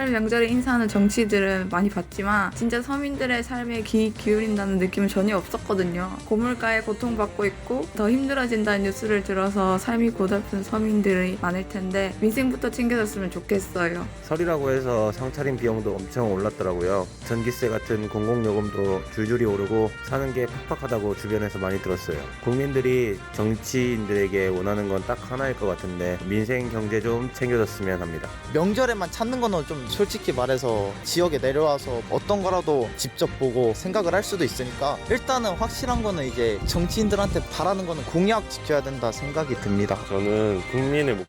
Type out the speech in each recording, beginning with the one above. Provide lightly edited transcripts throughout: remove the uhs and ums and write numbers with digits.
설 명절에 인사하는 정치들은 많이 봤지만 진짜 서민들의 삶에 기울인다는 느낌은 전혀 없었거든요. 고물가에 고통받고 있고 더 힘들어진다는 뉴스를 들어서 삶이 고달픈 서민들이 많을 텐데 민생부터 챙겨줬으면 좋겠어요. 설이라고 해서 상차림 비용도 엄청 올랐더라고요. 전기세 같은 공공요금도 줄줄이 오르고 사는 게 팍팍하다고 주변에서 많이 들었어요. 국민들이 정치인들에게 원하는 건 딱 하나일 것 같은데 민생 경제 좀 챙겨줬으면 합니다. 명절에만 찾는 거는 좀 솔직히 말해서 지역에 내려와서 어떤 거라도 직접 보고 생각을 할 수도 있으니까 일단은 확실한 거는 이제 정치인들한테 바라는 거는 공약 지켜야 된다 생각이 듭니다. 저는 국민의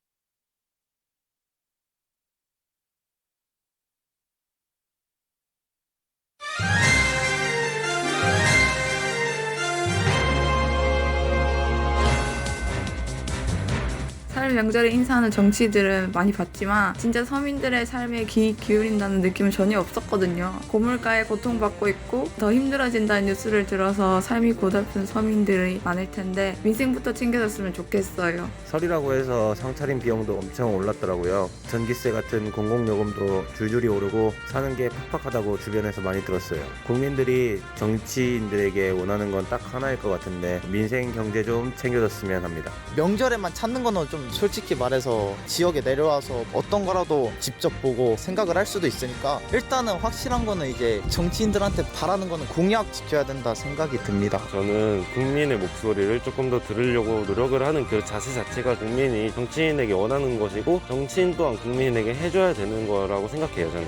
설 명절에 인사하는 정치들은 많이 봤지만 진짜 서민들의 삶에 기울인다는 느낌은 전혀 없었거든요. 고물가에 고통받고 있고 더 힘들어진다는 뉴스를 들어서 삶이 고달픈 서민들이 많을 텐데 민생부터 챙겨줬으면 좋겠어요. 설이라고 해서 상차림 비용도 엄청 올랐더라고요. 전기세 같은 공공요금도 줄줄이 오르고 사는 게 팍팍하다고 주변에서 많이 들었어요. 국민들이 정치인들에게 원하는 건 딱 하나일 것 같은데 민생 경제 좀 챙겨줬으면 합니다. 명절에만 찾는 거는 좀 솔직히 말해서 지역에 내려와서 어떤 거라도 직접 보고 생각을 할 수도 있으니까 일단은 확실한 거는 이제 정치인들한테 바라는 거는 공약 지켜야 된다 생각이 듭니다. 저는 국민의 목소리를 조금 더 들으려고 노력을 하는 그 자세 자체가 국민이 정치인에게 원하는 것이고 정치인 또한 국민에게 해줘야 되는 거라고 생각해요. 저는.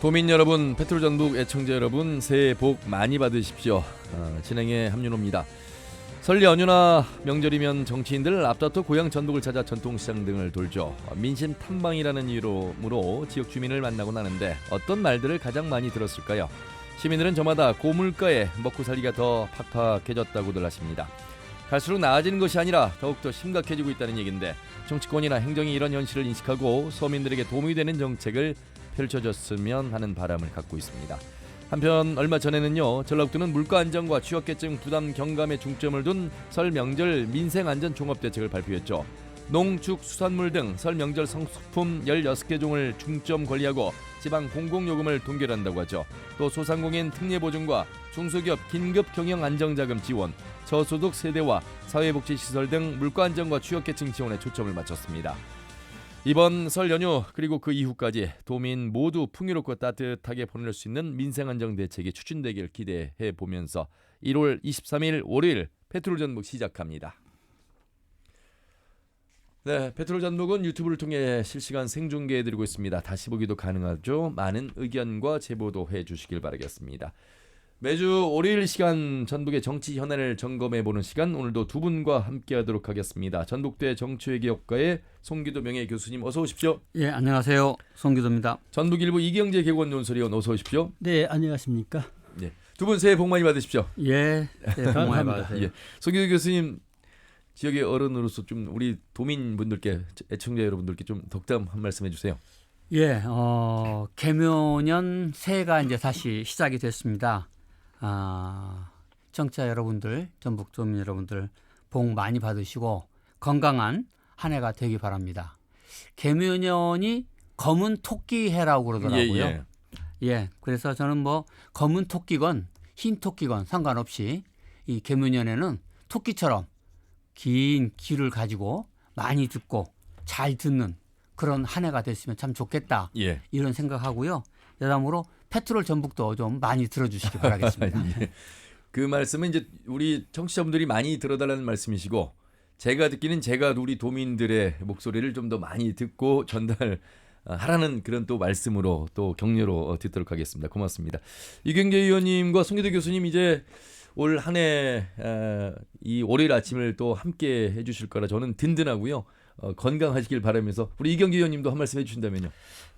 도민 여러분, 페트롤 전북 애청자 여러분, 새해 복 많이 받으십시오. 진행의 함윤호입니다. 설 연휴나 명절이면 정치인들 앞다퉈 고향 전북을 찾아 전통시장 등을 돌죠. 민심 탐방이라는 이름으로 지역 주민을 만나고 나는데 어떤 말들을 가장 많이 들었을까요? 시민들은 저마다 고물가에 먹고 살기가 더 팍팍해졌다고들 하십니다. 갈수록 나아지는 것이 아니라 더욱더 심각해지고 있다는 얘기인데 정치권이나 행정이 이런 현실을 인식하고 서민들에게 도움이 되는 정책을 펼쳐줬으면 하는 바람을 갖고 있습니다. 한편 얼마 전에는요, 전라북도는 물가 안정과 취약계층 부담 경감에 중점을 둔 설 명절 민생 안전 종합 대책을 발표했죠. 농, 축, 수산물 등 설 명절 성수품 16개 종을 중점 관리하고 지방 공공요금을 동결한다고 하죠. 또 소상공인 특례 보증과 중소기업 긴급 경영 안정자금 지원, 저소득 세대와 사회복지시설 등 물가 안정과 취약계층 지원에 초점을 맞췄습니다. 이번 설 연휴 그리고 그 이후까지 도민 모두 풍요롭고 따뜻하게 보낼 수 있는 민생안정 대책이 추진되길 기대해 보면서 1월 23일 월요일 페트롤 전북 시작합니다. 네, 페트롤 전북은 유튜브를 통해 실시간 생중계해드리고 있습니다. 다시 보기도 가능하죠. 많은 의견과 제보도 해주시길 바라겠습니다. 매주 월요일 시간 전북의 정치 현안을 점검해보는 시간, 오늘도 두 분과 함께하도록 하겠습니다. 전북대 정치외교학과의 송기도 명예교수님 어서 오십시오. 예, 안녕하세요. 송기도입니다. 전북일보 이경재 개관 논설위원 어서 오십시오. 네, 안녕하십니까. 네, 두 분 새해 복 많이 받으십시오. 예, 네, 복 많이 받으세요. 예, 송기도 교수님 지역의 어른으로서 좀 우리 도민분들께, 애청자 여러분들께 좀 덕담 한 말씀 해주세요. 예, 개묘년 새해가 이제 다시 시작이 됐습니다. 청취자 여러분들, 전북 도민 여러분들 복 많이 받으시고 건강한 한 해가 되기 바랍니다. 개묘년이 검은 토끼 해라고 그러더라고요. 예, 그래서 저는 뭐 검은 토끼건 흰 토끼건 상관없이 이 개묘년에는 토끼처럼 긴 귀를 가지고 많이 듣고 잘 듣는 그런 한 해가 됐으면 참 좋겠다. 예. 이런 생각하고요. 여담으로 페트롤 전북도 좀 많이 들어주시기 바라겠습니다. 예. 그 말씀은 이제 우리 청취자분들이 많이 들어달라는 말씀이시고, 제가 듣기는 제가 우리 도민들의 목소리를 좀 더 많이 듣고 전달하라는 그런 또 말씀으로 또 격려로 듣도록 하겠습니다. 고맙습니다. 이경재 의원님과 송기도 교수님 이제 올 한 해 이 월요일 아침을 또 함께 해주실 거라 저는 든든하고요. 건강하시길 바라면서 우리 이경재 의원님도 한 말씀 해주신다면요.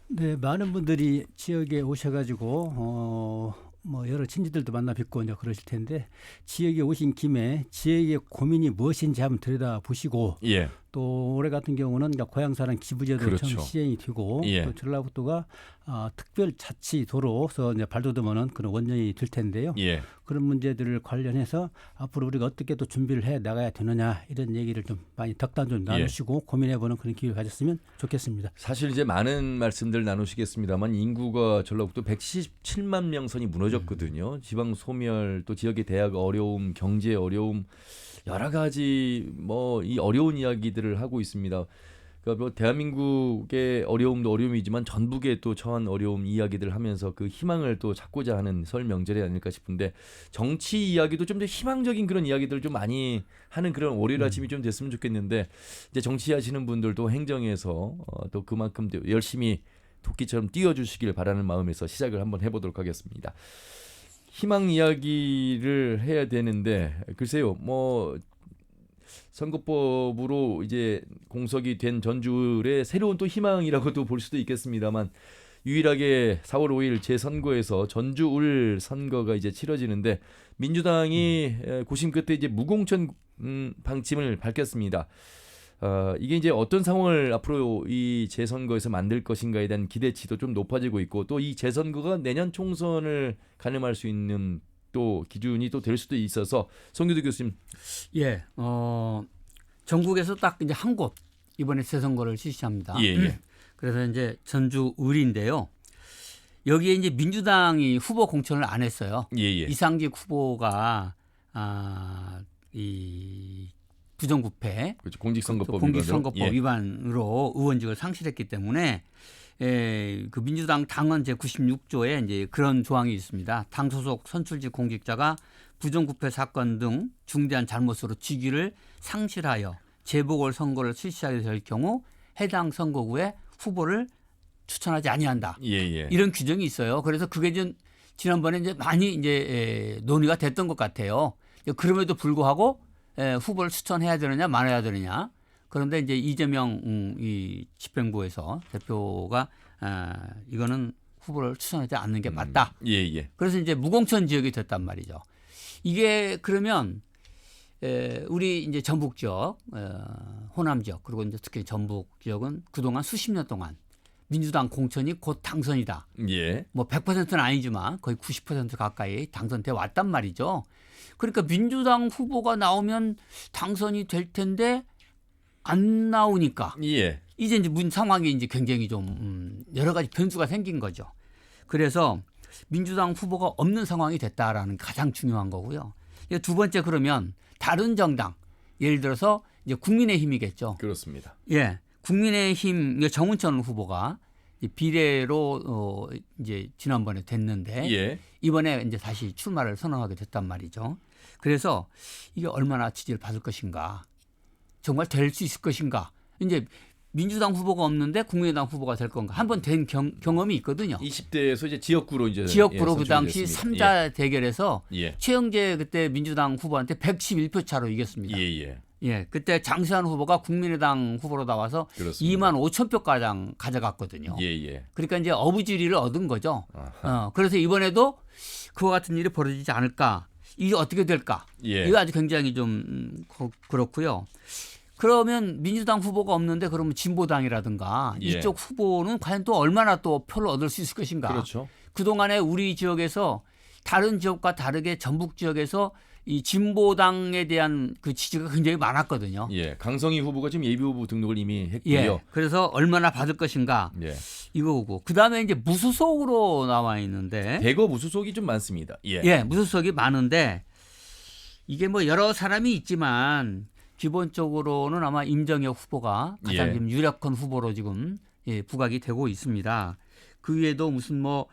네, 많은 분들이 지역에 오셔가지고 뭐 여러 친지들도 만나 뵙고 이제 그러실 텐데 지역에 오신 김에 지역의 고민이 무엇인지 한번 들여다 보시고 예. 또 올해 같은 경우는 그러니까 고향사랑 기부제도 그렇죠. 처음 시행이 되고 예. 또 전라북도가 특별자치도로서 이제 발돋움하는 그런 원년이 될 텐데요. 예. 그런 문제들을 관련해서 앞으로 우리가 어떻게 또 준비를 해 나가야 되느냐 이런 얘기를 좀 많이 덕담 좀 나누시고 고민해보는 그런 기회를 가졌으면 좋겠습니다. 사실 이제 많은 말씀들 나누시겠습니다만 인구가 전라북도 117만 명 선이 무너졌거든요. 지방 소멸 또 지역의 대학 어려움, 경제 어려움 여러 가지 뭐 이 어려운 이야기들을 하고 있습니다. 그러니까 뭐 대한민국의 어려움도 어려움이지만 전북에 또 처한 어려움 이야기들을 하면서 그 희망을 또 찾고자 하는 설 명절이 아닐까 싶은데 정치 이야기도 좀 더 희망적인 그런 이야기들을 좀 많이 하는 그런 월요일 아침이 좀 됐으면 좋겠는데 이제 정치하시는 분들도 행정에서 또 그만큼 열심히 토끼처럼 뛰어주시길 바라는 마음에서 시작을 한번 해보도록 하겠습니다. 희망 이야기를 해야 되는데 글쎄요 뭐 선거법으로 이제 공석이 된 전주의 새로운 또 희망이라고도 볼 수도 있겠습니다만 유일하게 4월 5일 재선거에서 전주울 선거가 이제 치러지는데 민주당이 고심 끝에 이제 무공천 방침을 밝혔습니다. 이게 이제 어떤 상황을 앞으로 이 재선거에서 만들 것인가에 대한 기대치도 좀 높아지고 있고 또 이 재선거가 내년 총선을 가늠할 수 있는 또 기준이 또 될 수도 있어서 송규도 교수님. 예, 전국에서 딱 이제 한 곳 이번에 재선거를 실시합니다. 예, 예. 그래서 이제 전주을인데요. 여기에 이제 민주당이 후보 공천을 안 했어요. 예, 예. 이상직 후보가 이 부정부패, 그렇죠. 공직선거법 공직선거법 위반으로 의원직을 상실했기 때문에 그 민주당 당헌 제96조에 이제 그런 조항이 있습니다. 당 소속 선출직 공직자가 부정부패 사건 등 중대한 잘못으로 직위를 상실하여 재보궐선거를 실시하게 될 경우 해당 선거구에 후보를 추천하지 아니한다. 예, 예. 이런 규정이 있어요. 그래서 그게 좀 지난번에 이제 많이 이제 논의가 됐던 것 같아요. 그럼에도 불구하고 후보를 추천해야 되느냐 말아야 되느냐. 그런데 이제 이재명 이 집행부에서 대표가 이거는 후보를 추천하지 않는 게 맞다. 예, 예. 그래서 이제 무공천 지역이 됐단 말이죠. 이게 그러면 우리 이제 전북 지역, 호남 지역 그리고 이제 특히 전북 지역은 그동안 수십 년 동안 민주당 공천이 곧 당선이다. 예. 뭐 100%는 아니지만 거의 90% 가까이 당선돼 왔단 말이죠. 그러니까 민주당 후보가 나오면 당선이 될 텐데 안 나오니까 예. 이제 상황이 이제 굉장히 좀 여러 가지 변수가 생긴 거죠. 그래서 민주당 후보가 없는 상황이 됐다라는 게 가장 중요한 거고요. 두 번째 그러면 다른 정당 예를 들어서 이제 국민의힘이겠죠. 그렇습니다. 예, 국민의힘 정운천 후보가 비례로 이제 지난번에 됐는데 예. 이번에 이제 다시 출마를 선언하게 됐단 말이죠. 그래서 이게 얼마나 지지를 받을 것인가, 정말 될 수 있을 것인가. 이제 민주당 후보가 없는데 국민의당 후보가 될 건가. 한 번 된 경험이 있거든요. 20대에서 이제 지역구로 이제 지역구로 그 당시 3자 대결에서 예. 최영재 그때 민주당 후보한테 111표 차로 이겼습니다. 예, 예. 예, 그때 장시환 후보가 국민의당 후보로 나와서 그렇습니다. 2만 5천 표 가량 가져갔거든요. 예, 예. 그러니까 이제 어부지리를 얻은 거죠. 아하. 그래서 이번에도 그와 같은 일이 벌어지지 않을까. 이게 어떻게 될까? 예. 이거 아주 굉장히 좀 그렇고요. 그러면 민주당 후보가 없는데 그러면 진보당이라든가 예. 이쪽 후보는 과연 또 얼마나 또 표를 얻을 수 있을 것인가? 그렇죠. 그동안에 우리 지역에서 다른 지역과 다르게 전북 지역에서 이 진보당에 대한 그 지지가 굉장히 많았거든요. 예. 강성희 후보가 지금 예비 후보 등록을 이미 했고요. 예. 그래서 얼마나 받을 것인가 예. 이거고 그다음에 이제 무소속으로 나와 있는데 대거 무소속이 좀 많습니다. 예. 예, 무소속이 많은데 이게 뭐 여러 사람이 있지만 기본적으로는 아마 임정혁 후보가 가장 예. 지금 유력한 후보로 지금 부각이 되고 있습니다. 그 외에도 무슨 뭐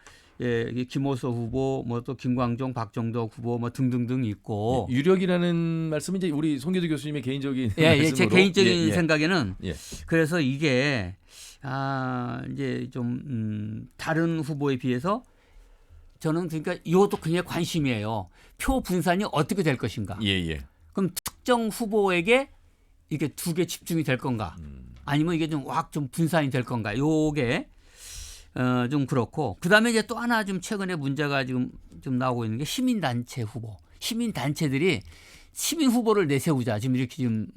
김호수 후보, 뭐 또 김광종, 박정덕 후보 뭐 등등등 있고 유력이라는 말씀은 이제 우리 송교도 교수님의 개인적인 예, 말씀으로 제 개인적인 예. 생각에는 예. 그래서 이게 이제 좀 다른 후보에 비해서 저는 그러니까 이것도 굉장히 관심이에요. 표 분산이 어떻게 될 것인가. 예, 예. 그럼 특정 후보에게 이게 두 개 집중이 될 건가? 아니면 이게 좀 좀 분산이 될 건가? 요게 좀 그렇고 그다음에 이제 또 하나 좀 최근에 문제가 지금 좀 나오고 있는 게 시민단체 후보. 시민단체들이 시민 후보를 내세우자 지금 이렇게 지금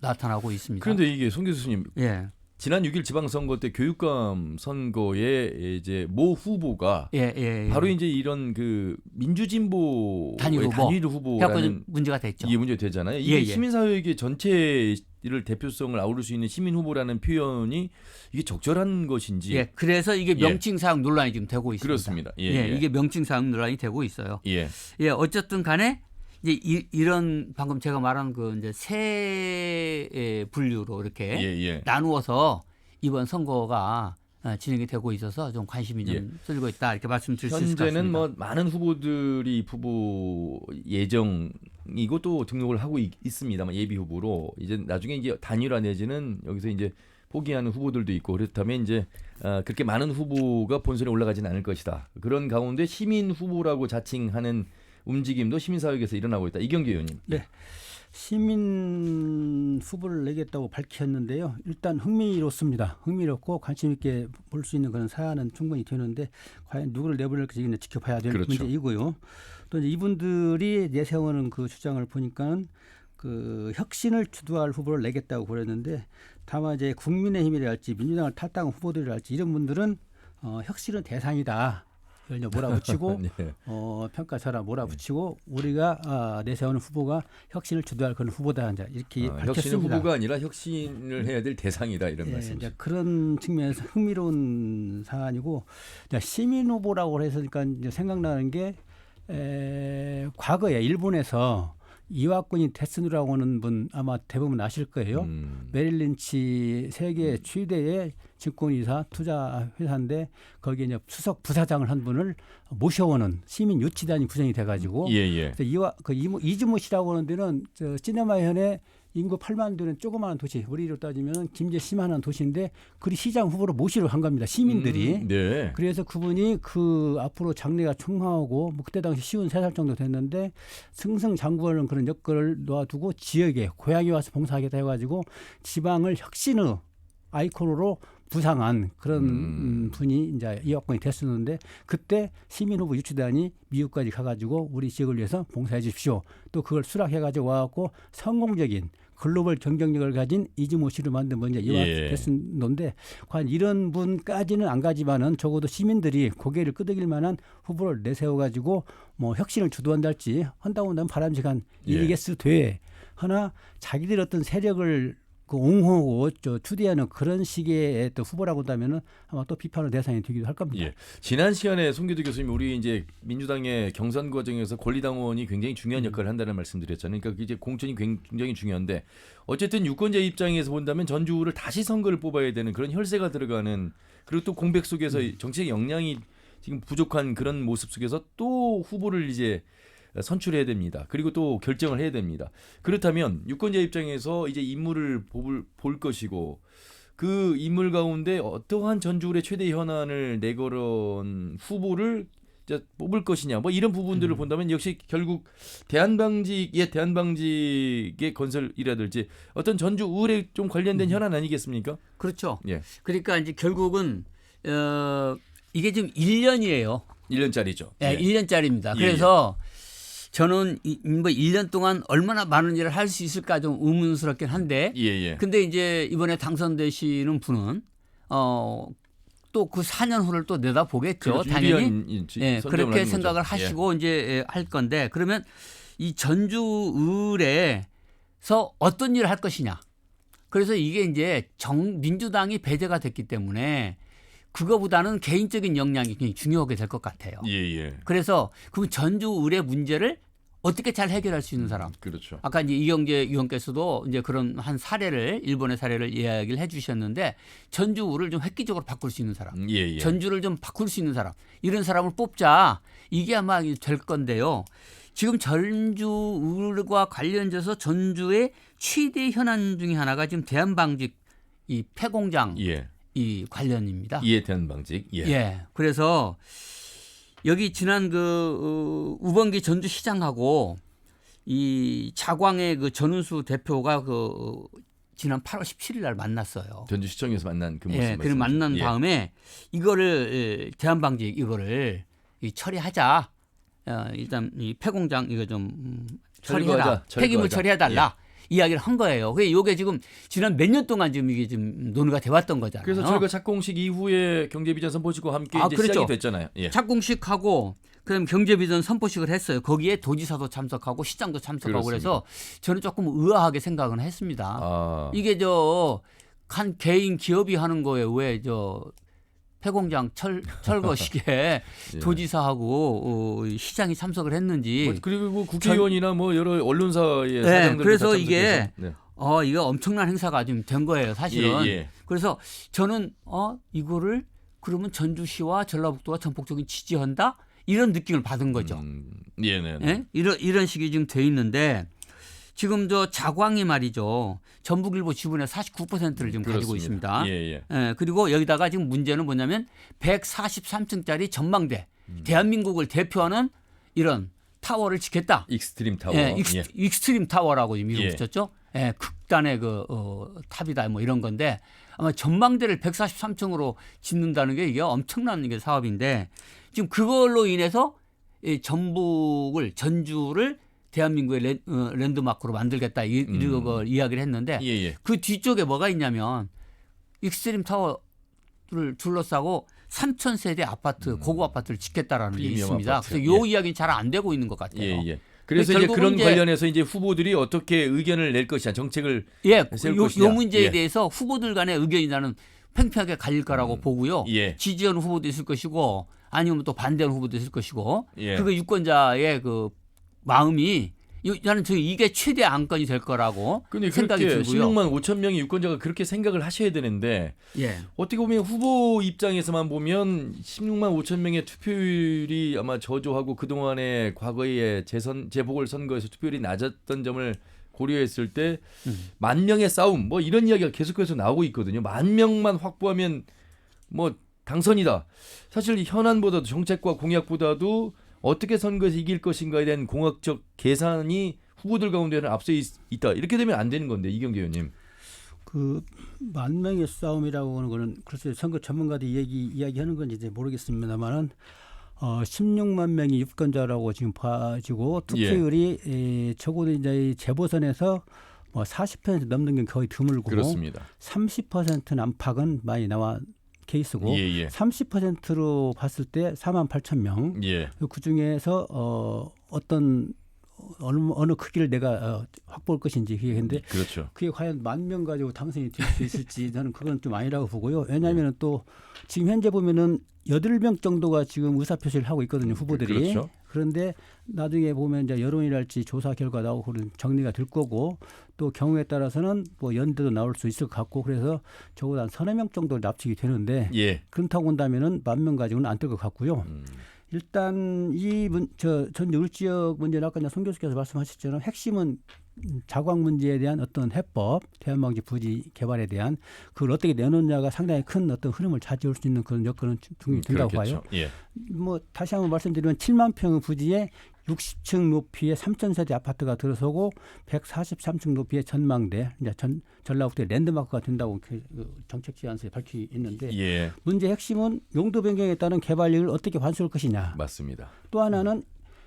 나타나고 있습니다. 그런데 이게 송 교수님 예. 지난 6일 지방선거 때 교육감 선거에 이제 모 후보가 예. 바로 이제 이런 그 민주진보 단일 후보. 후보라는 문제가 됐죠. 이게 문제 되잖아요. 이게 예. 시민사회계 전체를 대표성을 아우를 수 있는 시민 후보라는 표현이 이게 적절한 것인지. 예. 그래서 이게 명칭 사용 논란이 지금 되고 있습니다. 그렇습니다. 이게 명칭 사용 논란이 되고 있어요. 예. 예. 어쨌든 간에 이제 이런 방금 제가 말한 그 이제 세 분류로 이렇게 나누어서 이번 선거가 진행이 되고 있어서 좀 관심이 좀 쏠리고 있다 이렇게 말씀드릴 수 있을 것 같습니다. 현재는 뭐 많은 후보들이 후보 예정이고 또 등록을 하고 있습니다만 예비 후보로 이제 나중에 이제 단일화 내지는 여기서 이제 포기하는 후보들도 있고 그렇다면 이제 그렇게 많은 후보가 본선에 올라가지는 않을 것이다. 그런 가운데 시민 후보라고 자칭하는 움직임도 시민사회에서 일어나고 있다. 이경규 의원님. 네. 시민 후보를 내겠다고 밝혔는데요. 일단 흥미롭습니다. 흥미롭고 관심 있게 볼 수 있는 그런 사안은 충분히 되는데 과연 누구를 내보낼지 지켜봐야 될 그렇죠. 문제이고요. 또 이제 이분들이 내세우는 그 주장을 보니까는 그 혁신을 주도할 후보를 내겠다고 그랬는데 다만 이제 국민의힘이랄지 민주당을 탈당한 후보들이랄지 이런 분들은 혁신은 대상이다. 이걸 이제 몰아붙이고 네. 평가사라 몰아붙이고 우리가 내세우는 후보가 혁신을 주도할 그런 후보다 이렇게 밝혔습니다. 혁신은 후보가 아니라 혁신을 해야 될 대상이다 이런 말씀이죠. 그런 측면에서 흥미로운 사안이고 시민 후보라고 해서니까 이제 생각나는 게 과거에 일본에서 이와쿠니 테스누라고 하는 분 아마 대부분 아실 거예요. 메릴린치 세계 최대의 증권이사 투자 회사인데 거기에 이제 수석 부사장을 한 분을 모셔오는 시민 유치단이 구성이 돼가지고 이즈모 시라고 하는 데는 시네마현의 인구 8만 되는 조그마한 도시, 우리로 따지면 김제시만한 도시인데 그리 시장 후보로 모시러 간 겁니다. 시민들이. 네. 그래서 그분이 그 앞으로 장래가 촉망하고 뭐 그때 당시 53살 정도 됐는데 승승장구하는 그런 여건을 놓아두고 지역에 고향에 와서 봉사하겠다 해가지고 지방을 혁신의 아이콘으로 부상한 그런 분이 이제 이학권이 됐었는데 그때 시민 후보 유치단이 미국까지 가가지고 우리 지역을 위해서 봉사해 주십시오. 또 그걸 수락해가지고 와갖고 성공적인 글로벌 경쟁력을 가진 이즈모 시를 만든 분이 됐었는데 과연 이런 분까지는 안 가지만은 적어도 시민들이 고개를 끄덕일 만한 후보를 내세워가지고 뭐 혁신을 주도한달지 한다고 한다면 바람직한 일이겠을 돼. 하나 자기들 어떤 세력을 옹호하고 추대하는 그런 식의 또 후보라고 한다면은 아마 또 비판의 대상이 되기도 할 겁니다. 지난 시간에 송기도 교수님 우리 이제 민주당의 경선 과정에서 권리당원이 굉장히 중요한 역할을 한다는 말씀드렸잖아요. 그러니까 이제 공천이 굉장히 중요한데 어쨌든 유권자 입장에서 본다면 전주를 다시 선거를 뽑아야 되는 그런 혈세가 들어가는 그리고 또 공백 속에서 정치적 역량이 지금 부족한 그런 모습 속에서 또 후보를 이제 선출해야 됩니다. 그리고 또 결정을 해야 됩니다. 그렇다면 유권자 입장에서 이제 인물을 볼 것이고 그 인물 가운데 어떠한 전주울의 최대 현안을 내걸은 후보를 이제 뽑을 것이냐 뭐 이런 부분들을 본다면 역시 결국 대한방직의 건설이라든지 어떤 전주울에 좀 관련된 현안 아니겠습니까? 그렇죠. 그러니까 이제 결국은 이게 지금 1년이에요. 1년짜리죠. 1년짜리입니다. 그래서 저는 뭐 1년 동안 얼마나 많은 일을 할 수 있을까 좀 의문스럽긴 한데 근데 이제 이번에 당선되시는 분은 또 그 4년 후를 또 내다보겠죠. 그렇죠. 당연히. 그렇게 생각을 하시고 이제 할 건데 그러면 이 전주을에서 어떤 일을 할 것이냐. 그래서 이게 이제 민주당이 배제가 됐기 때문에 그거보다는 개인적인 역량이 굉장히 중요하게 될 것 같아요. 그래서 그 전주을의 문제를 어떻게 잘 해결할 수 있는 사람. 그렇죠. 아까 이제 이경재 의원께서도 이제 그런 한 사례를 일본의 사례를 이야기를 해주셨는데 전주을을 좀 획기적으로 바꿀 수 있는 사람, 전주를 좀 바꿀 수 있는 사람 이런 사람을 뽑자 이게 아마 될 건데요. 지금 전주을과 관련돼서 전주의 최대 현안 중에 하나가 지금 대한방직 이 폐공장 이 관련입니다. 대한방직. 그래서 여기 지난 그 우범기 전주시장하고 이 자광의 그 전운수 대표가 그 지난 8월 17일 날 만났어요. 전주시청에서 만난 그 모습. 그리고 만난 다음에 이거를 대한방직 이거를 처리하자. 일단 이 폐공장 이거 좀 철거하자, 폐기물 철거하자. 처리해달라 이야기를 한 거예요. 그게 요게 지금 지난 몇 년 동안 지금 이게 좀 논의가 돼왔던 거잖아요. 그래서 철거 착공식 이후에 경제비전 선포식과 함께 이제 그렇죠. 시작이 됐잖아요. 예. 착공식하고 그다음 경제비전 선포식을 했어요. 거기에 도지사도 참석하고 시장도 참석하고 그렇습니다. 그래서 저는 조금 의아하게 생각은 했습니다. 아, 이게 한 개인 기업이 하는 거에 왜 폐공장 철거식에 예. 도지사하고 시장이 참석을 했는지. 그리고 국회의원이나 뭐 여러 언론사의 네, 사장들 그래서 이게 이거 엄청난 행사가 좀 된 거예요, 사실은. 예. 그래서 저는 이거를 그러면 전주시와 전라북도가 전폭적인 지지한다 이런 느낌을 받은 거죠. 네. 예? 이런 식이 지금 돼 있는데 지금 자광이 말이죠. 전북일보 지분의 49%를 지금 가지고 그렇습니다. 있습니다. 예. 그리고 여기다가 지금 문제는 뭐냐면 143층짜리 전망대, 대한민국을 대표하는 이런 타워를 짓겠다. 익스트림 타워. 예, 익스트림 타워라고 지금 이름 예. 붙였죠. 예, 극단의 탑이다 뭐 이런 건데 아마 전망대를 143층으로 짓는다는 게 이게 엄청난 이게 사업인데 지금 그걸로 인해서 이 전주를 대한민국의 랜드마크로 만들겠다 이런 걸 이야기를 했는데 예. 그 뒤쪽에 뭐가 있냐면 익스트림 타워를 둘러싸고 3,000세대 아파트 고급 아파트를 짓겠다라는 게 프리미엄 있습니다. 아파트. 그래서 요 이야기는 잘 안 되고 있는 것 같아요. 예. 그래서 이제 결국은 그런 관련해서 이제 후보들이 어떻게 의견을 낼 것이냐, 정책을 세울 것이냐. 요 문제에 예. 대해서 후보들 간의 의견이 나는 팽팽하게 갈릴 거라고 보고요. 예. 지지하는 후보도 있을 것이고 아니면 또 반대하는 후보도 있을 것이고 예. 그게 유권자의 그 마음이 나는 이게 최대 안건이 될 거라고 근데 생각이 그렇게 들고요. 16만 5천 명의 유권자가 그렇게 생각을 하셔야 되는데 예. 어떻게 보면 후보 입장에서만 보면 16만 5천 명의 투표율이 아마 저조하고 그동안의 과거의 재보궐선거에서 투표율이 낮았던 점을 고려했을 때 10,000명의 싸움 뭐 이런 이야기가 계속해서 나오고 있거든요. 10,000명만 확보하면 뭐 당선이다. 사실 현안보다도 정책과 공약보다도 어떻게 선거에서 이길 것인가에 대한 공학적 계산이 후보들 가운데는 앞서 있다. 이렇게 되면 안 되는 건데 이경재 의원님. 그 10,000명의 싸움이라고 하는 거는 글쎄 선거 전문가들이 이야기하는 건지 이제 모르겠습니다만은 16만 명이 유권자라고 지금 봐지고 투표율이 적어도 이제 재보선에서 뭐 40% 넘는 게 거의 드물고 그렇습니다. 30% 안팎은 많이 나와 케이스고 예. 30%로 봤을 때 48,000명. 예. 그 중에서 어떤 어느 크기를 내가 확보할 것인지 그게 그렇죠. 그게 과연 10,000명 가지고 당선이 될 수 있을지 저는 그건 좀 아니라고 보고요. 왜냐하면 또 지금 현재 보면은 8명 정도가 지금 의사표시를 하고 있거든요. 후보들이. 그렇죠. 그런데 나중에 보면 이제 여론이랄지 조사 결과 나오고 그런 정리가 될 거고 또 경우에 따라서는 뭐 연대도 나올 수 있을 것 같고 그래서 적어도 한 3-4명 정도 납치가 되는데 예. 그렇다고 본다면은 10,000명 가지고는 안 될 것 같고요. 일단 전주 을지역 문제는 아까 송 교수께서 말씀하셨처럼 핵심은 자광 문제에 대한 어떤 해법, 대한방지 부지 개발에 대한 그걸 어떻게 내놓느냐가 상당히 큰 어떤 흐름을 차지할 수 있는 그런 여건은 충분히 된다고 봐요. 예. 뭐 다시 한번 말씀드리면 7만 평의 부지에 60층 높이의 3,000세대 아파트가 들어서고 143층 높이의 전망대, 이제 전라북도의 랜드마크가 된다고 정책 제안서에 밝혀 있는데 예. 문제 핵심은 용도 변경에 따른 개발력을 어떻게 환수할 것이냐. 맞습니다. 또 하나는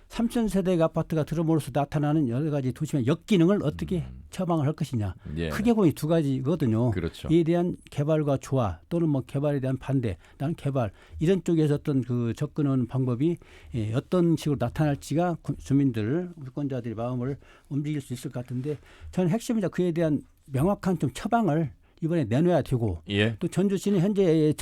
3,000세대 아파트가 들어옴으로써 나타나는 여러 가지 도심의 역기능을 어떻게 처방을 할 것이냐. 예. 크게 보니 두 가지거든요. 그렇죠. 이에 대한 개발과 조화 또는 뭐 개발에 대한 반대, 나는 개발 이런 쪽에서 어떤 그 접근하는 방법이 어떤 식으로 나타날지가 주민들, 유권자들의 마음을 움직일 수 있을 것 같은데 저는 핵심이자 그에 대한 명확한 좀 처방을 이번에 내놔야 되고 예. 또 전주시는 현재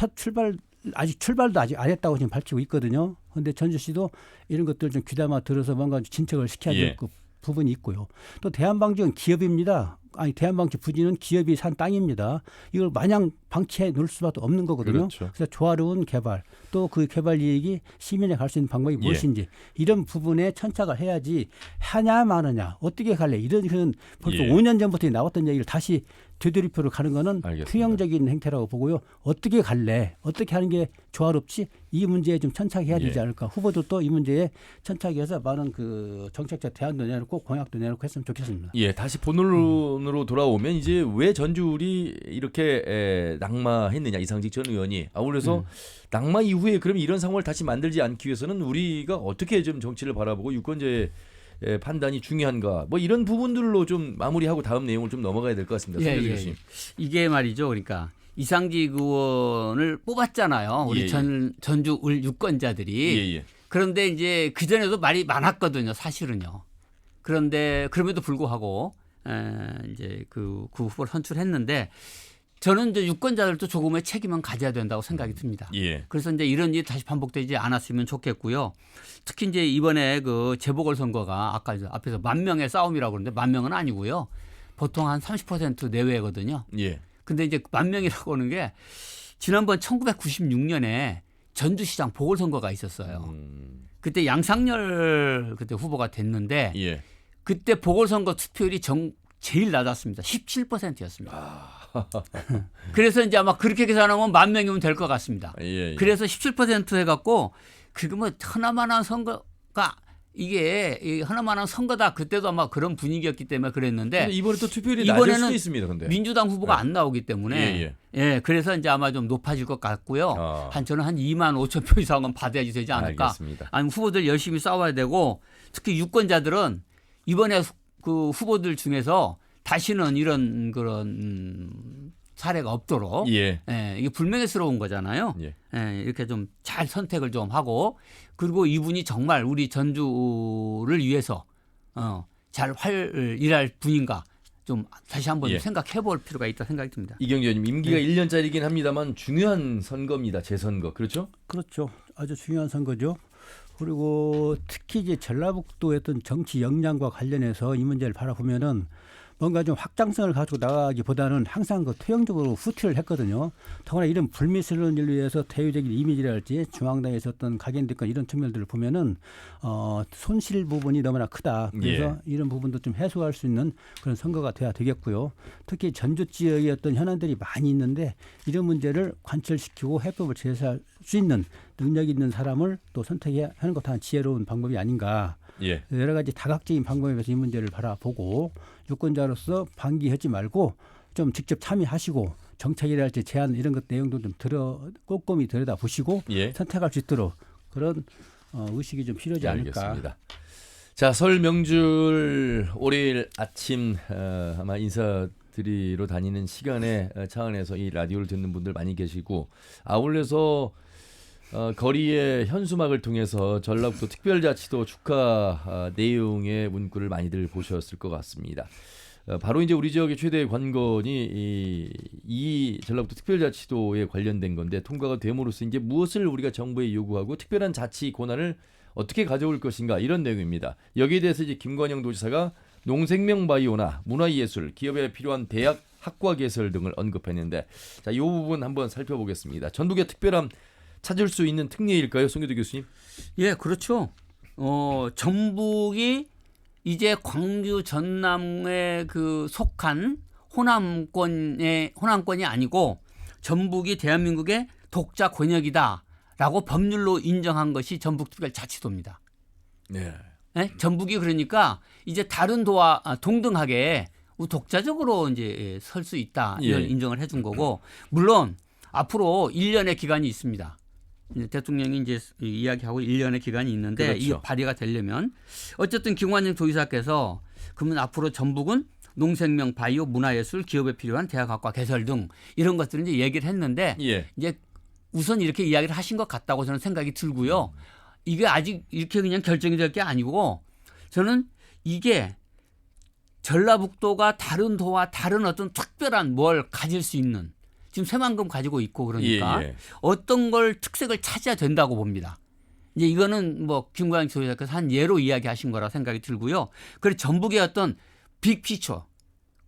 출발도 아직 안 했다고 지금 밝히고 있거든요. 그런데 전주시도 이런 것들 좀 귀담아 들어서 뭔가 진척을 시켜야 될 부분이 있고요. 또 대한방지는 기업입니다. 대한방지 부지는 기업이 산 땅입니다. 이걸 마냥 방치해 놓을 수밖에 없는 거거든요. 그렇죠. 그래서 조화로운 개발 또 그 개발 이익이 시민에 갈 수 있는 방법이 무엇인지 이런 부분에 천착을 해야지 하냐 마느냐 어떻게 갈래 이런 벌써 5년 전부터 나왔던 얘기를 다시 되돌이표로 가는 거는 알겠습니다. 투영적인 행태라고 보고요. 어떻게 갈래? 어떻게 하는 게 조화롭지? 이 문제에 좀 천착해야 되지 않을까? 후보들도 이 문제에 천착해서 많은 그 정책적 대안도 내놓고 공약도 내놓고 했으면 좋겠습니다. 예, 다시 본론으로 본론으로 돌아오면 이제 왜 전주울이 이렇게 낙마했느냐 이상직 전 의원이 아울러서 낙마 이후에 그럼 이런 상황을 다시 만들지 않기 위해서는 우리가 어떻게 좀 정치를 바라보고 유권자의 판단이 중요한가 뭐 이런 부분들로 좀 마무리하고 다음 내용을 좀 넘어가야 될 것 같습니다. 손대주 교수님. 이게 말이죠. 그러니까 이상직 의원을 뽑았잖아요. 우리 전주울 유권자들이. 그런데 이제 그 전에도 말이 많았거든요. 사실은요. 그런데 그럼에도 불구하고 이제 그 후보를 선출했는데 저는 이제 유권자들도 조금의 책임은 가져야 된다고 생각이 듭니다. 그래서 이제 이런 일이 다시 반복되지 않았으면 좋겠고요. 특히 이제 이번에 그 재보궐선거가 아까 앞에서 10,000명의 싸움이라고 그러는데 10,000명은 아니고요. 보통 한 30% 내외거든요. 근데 이제 10,000명이라고 하는 게 지난번 1996년에 전주시장 보궐선거가 있었어요. 그때 양상열 그때 후보가 됐는데 그때 보궐선거 투표율이 제일 낮았습니다. 17%였습니다. 그래서 이제 아마 그렇게 계산하면 10,000명이면 될 것 같습니다. 그래서 17% 해갖고 그게 뭐 하나만한 선거가 이게 하나만한 선거다. 그때도 아마 그런 분위기였기 때문에 그랬는데 이번에 또 투표율이 낮을 수도 있습니다. 근데 민주당 후보가 안 나오기 때문에 그래서 이제 아마 좀 높아질 것 같고요. 저는 한 25,000표 이상은 받아야지 되지 않을까. 알겠습니다. 아니 후보들 열심히 싸워야 되고 특히 유권자들은 이번에 그 후보들 중에서 다시는 이런 그런 사례가 없도록 이게 불명예스러운 거잖아요. 이렇게 좀 잘 선택을 좀 하고 그리고 이분이 정말 우리 전주를 위해서 잘 일할 분인가 좀 다시 한번 생각해 볼 필요가 있다 생각이 듭니다. 이경재 의원님 임기가 1년짜리긴 합니다만 중요한 선거입니다. 재선거. 그렇죠? 그렇죠. 아주 중요한 선거죠. 그리고 특히 이제 전라북도의 어떤 정치 역량과 관련해서 이 문제를 바라보면은 뭔가 좀 확장성을 가지고 나가기보다는 항상 그 투영적으로 후퇴를 했거든요. 더구나 이런 불미스러운 일을 위해서 대외적인 이미지랄지 중앙당에 있었던 각인됐건 이런 측면들을 보면은 손실 부분이 너무나 크다. 그래서 이런 부분도 좀 해소할 수 있는 그런 선거가 돼야 되겠고요. 특히 전주 지역에 어떤 현안들이 많이 있는데 이런 문제를 관철시키고 해법을 제시할 수 있는 능력 있는 사람을 또 선택해야 하는 것도 한 지혜로운 방법이 아닌가. 여러 가지 다각적인 방법에서 이 문제를 바라보고 유권자로서 방기하지 말고 좀 직접 참여하시고 정책이랄지 제안 이런 것 내용도 좀 꼼꼼히 들여다보시고 선택할 수 있도록 그런 의식이 좀 필요하지 않을까. 알겠습니다. 자, 설 명절 월요일 아침 아마 인사드리러 다니는 시간에 차원에서 이 라디오를 듣는 분들 많이 계시고 아울러서 거리의 현수막을 통해서 전라북도 특별자치도 축하 내용의 문구를 많이들 보셨을 것 같습니다. 바로 이제 우리 지역의 최대의 관건이 이 전라북도 특별자치도에 관련된 건데 통과가 됨으로써 이제 무엇을 우리가 정부에 요구하고 특별한 자치 권한을 어떻게 가져올 것인가 이런 내용입니다. 여기에 대해서 이제 김관영 도지사가 농생명 바이오나 문화예술, 기업에 필요한 대학 학과 개설 등을 언급했는데 자, 이 부분 한번 살펴보겠습니다. 전북의 특별함 찾을 수 있는 특례일까요, 송교도 교수님? 그렇죠. 전북이 이제 광주 전남에 그 속한 호남권이 아니고 전북이 대한민국의 독자 권역이다라고 법률로 인정한 것이 전북특별자치도입니다. 전북이 그러니까 이제 다른 도와 동등하게 독자적으로 이제 설 수 있다 이런 인정을 해준 거고 물론 앞으로 1년의 기간이 있습니다. 이제 대통령이 이제 이야기하고 1년의 기간이 있는데 그렇죠. 이게 발의가 되려면 어쨌든 김관영 도지사께서 그러면 앞으로 전북은 농생명, 바이오, 문화예술, 기업에 필요한 대학학과 개설 등 이런 것들을 이제 얘기를 했는데 이제 우선 이렇게 이야기를 하신 것 같다고 저는 생각이 들고요. 이게 아직 이렇게 그냥 결정이 될 게 아니고 저는 이게 전라북도가 다른 도와 다른 어떤 특별한 뭘 가질 수 있는 지금 새만금 가지고 있고 그러니까 어떤 걸 특색을 찾아야 된다고 봅니다. 이제 이거는 뭐 김관영 도지사께서 한 예로 이야기하신 거라 생각이 들고요. 그래서 전북의 어떤 빅피처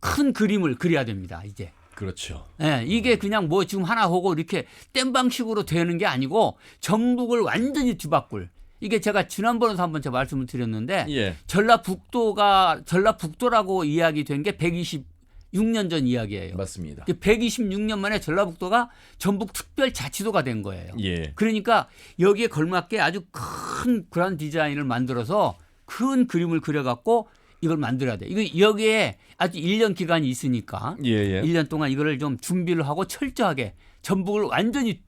큰 그림을 그려야 됩니다. 이제. 그렇죠. 이게 그냥 뭐 지금 하나 하고 이렇게 땜방식으로 되는 게 아니고 전북을 완전히 뒤바꿀. 이게 제가 지난번에도 한번 제가 말씀을 드렸는데 전라북도라고 이야기된 게 126년 전 이야기예요. 맞습니다. 126년 만에 전라북도가 전북 특별자치도가 된 거예요. 그러니까 여기에 걸맞게 아주 큰 그런 디자인을 만들어서 큰 그림을 그려갖고 이걸 만들어야 돼. 이거 여기에 아주 1년 기간이 있으니까 예, 예. 1년 동안 이거를 좀 준비를 하고 철저하게 전북을 완전히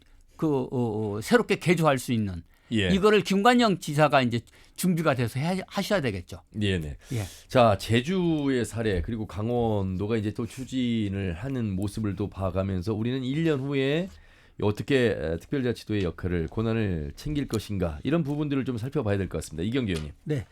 새롭게 개조할 수 있는 예. 이거를 김관영 지사가 이제 준비가 돼서 하셔야 되겠죠. 네네. 예. 자, 제주의 사례 그리고 강원도가 이제 또 추진을 하는 모습을 또 봐가면서 우리는 1년 후에 어떻게 특별자치도의 역할을 권한을 챙길 것인가 이런 부분들을 좀 살펴봐야 될 것 같습니다. 이경규 의원님. 네,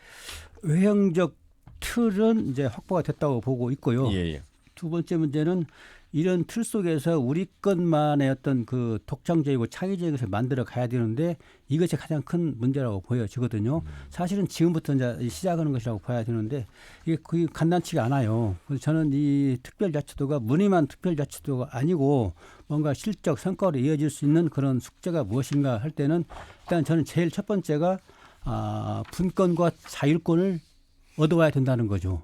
외형적 틀은 이제 확보가 됐다고 보고 있고요. 예, 예. 두 번째 문제는 이런 틀 속에서 우리 것만의 어떤 그 독창적이고 창의적인 것을 만들어 가야 되는데 이것이 가장 큰 문제라고 보여지거든요. 사실은 지금부터 이제 시작하는 것이라고 봐야 되는데 이게 거의 간단치가 않아요. 그래서 저는 이 특별자치도가 무늬만 특별자치도가 아니고 뭔가 실적 성과로 이어질 수 있는 그런 숙제가 무엇인가 할 때는 일단 저는 제일 첫 번째가 분권과 자율권을 얻어와야 된다는 거죠.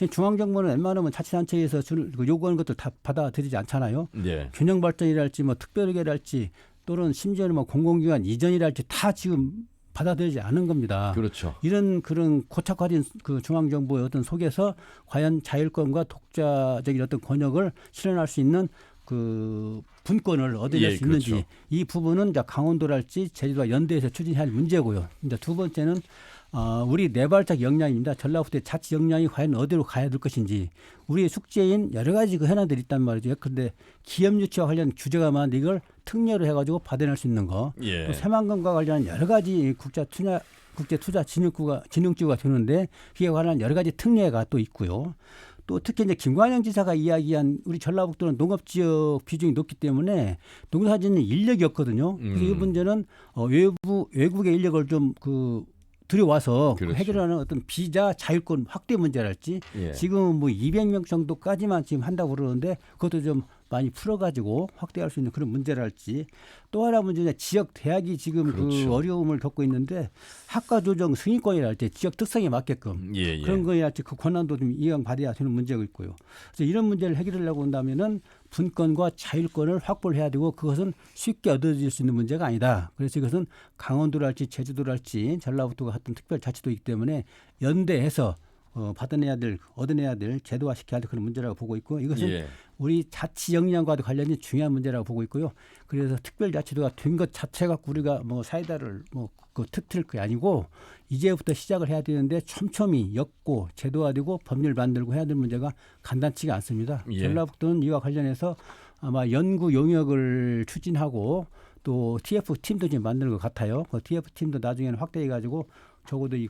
중앙정부는 웬만하면 자치단체에서 요구하는 것도 다 받아들이지 않잖아요. 네. 균형발전이랄지 뭐 특별계랄지 또는 심지어는 뭐 공공기관 이전이랄지 다 지금 받아들이지 않은 겁니다. 그렇죠. 이런 그런 고착화된 그 중앙정부의 어떤 속에서 과연 자율권과 독자적인 어떤 권역을 실현할 수 있는 그 분권을 얻어낼 수 있는지 그렇죠. 이 부분은 이제 강원도랄지 제주도와 연대해서 추진할 문제고요. 이제 두 번째는 우리 네발짝 역량입니다. 전라북도의 자치 역량이 과연 어디로 가야 될 것인지 우리의 숙제인 여러 가지 그 현안들이 있단 말이죠. 그런데 기업 유치와 관련 규제가 많은데 이걸 특례로 해가지고 받아낼 수 있는 거. 예. 또 새만금과 관련한 여러 가지 국제투자진흥기구가 되는데 그에 관한 여러 가지 특례가 또 있고요. 또 특히 이제 김관영 지사가 이야기한 우리 전라북도는 농업지역 비중이 높기 때문에 농사짓는 인력이 없거든요. 그래서 이 문제는 외국의 인력을 좀 들여와서 그렇죠. 해결하는 어떤 비자 자율권 확대 문제랄지 예. 지금 뭐 200명 정도까지만 지금 한다고 그러는데 그것도 좀 많이 풀어가지고 확대할 수 있는 그런 문제랄지 또 하나 문제는 지역 대학이 지금 그렇죠. 그 어려움을 겪고 있는데 학과 조정 승인권이랄지 지역 특성에 맞게끔 예, 예. 그런 거랄지 그 권한도 좀 이양받아야 되는 문제가 있고요. 그래서 이런 문제를 해결하려고 한다면은 분권과 자율권을 확보를 해야 되고 그것은 쉽게 얻어질 수 있는 문제가 아니다. 그래서 이것은 강원도랄지 제주도랄지 전라북도가 같은 특별자치도이기 때문에 연대해서 얻어내야 될 제도화시켜야 될 그런 문제라고 보고 있고 이것은 예. 우리 자치 역량과도 관련이 중요한 문제라고 보고 있고요. 그래서 특별자치도가 된 것 자체 갖고 우리가 뭐 사이다를 터뜨릴 게 아니고 이제부터 시작을 해야 되는데 촘촘히 엮고 제도화되고 법률 만들고 해야 될 문제가 간단치가 않습니다. 예. 전라북도는 이와 관련해서 아마 연구 용역을 추진하고 또 TF 팀도 지금 만드는 것 같아요. 그 TF 팀도 나중에는 확대해가지고 적어도 이